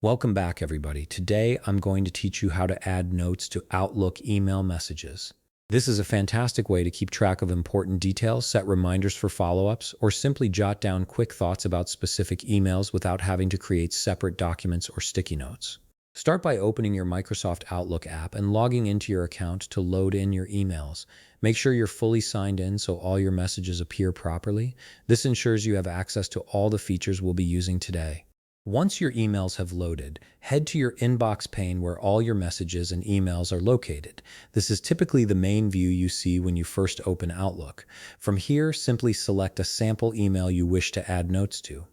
Welcome back, everybody. Today, I'm going to teach you how to add notes to Outlook email messages. This is a fantastic way to keep track of important details, set reminders for follow-ups, or simply jot down quick thoughts about specific emails without having to create separate documents or sticky notes. Start by opening your Microsoft Outlook app and logging into your account to load in your emails. Make sure you're fully signed in so all your messages appear properly. This ensures you have access to all the features we'll be using today. Once your emails have loaded, head to your inbox pane where all your messages and emails are located. This is typically the main view you see when you first open Outlook. From here, simply select a sample email you wish to add notes to.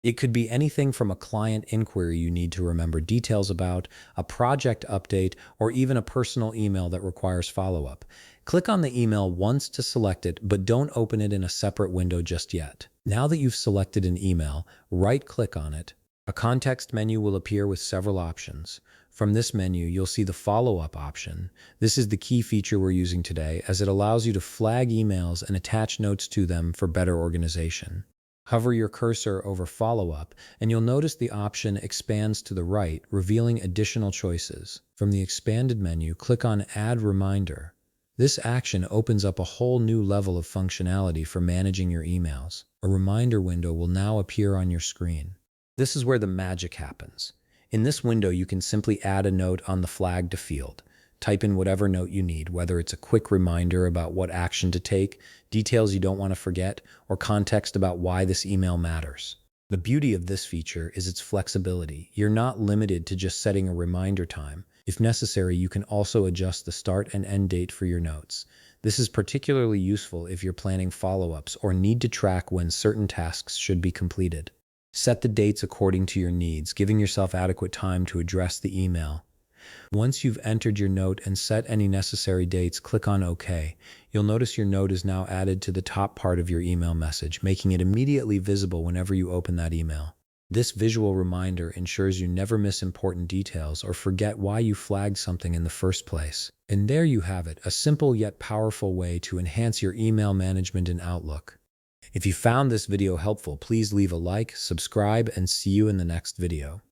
It could be anything from a client inquiry you need to remember details about, a project update, or even a personal email that requires follow-up. Click on the email once to select it, but don't open it in a separate window just yet. Now that you've selected an email, right-click on it. A context menu will appear with several options. From this menu, you'll see the follow-up option. This is the key feature we're using today, as it allows you to flag emails and attach notes to them for better organization. Hover your cursor over follow-up, and you'll notice the option expands to the right, revealing additional choices. From the expanded menu, click on Add Reminder. This action opens up a whole new level of functionality for managing your emails. A reminder window will now appear on your screen. This is where the magic happens. In this window, you can simply add a note on the flagged field. Type in whatever note you need, whether it's a quick reminder about what action to take, details you don't want to forget, or context about why this email matters. The beauty of this feature is its flexibility. You're not limited to just setting a reminder time. If necessary, you can also adjust the start and end date for your notes. This is particularly useful if you're planning follow-ups or need to track when certain tasks should be completed. Set the dates according to your needs, giving yourself adequate time to address the email. Once you've entered your note and set any necessary dates, click on OK. You'll notice your note is now added to the top part of your email message, making it immediately visible whenever you open that email. This visual reminder ensures you never miss important details or forget why you flagged something in the first place. And there you have it, a simple yet powerful way to enhance your email management in Outlook. If you found this video helpful, please leave a like, subscribe, and see you in the next video.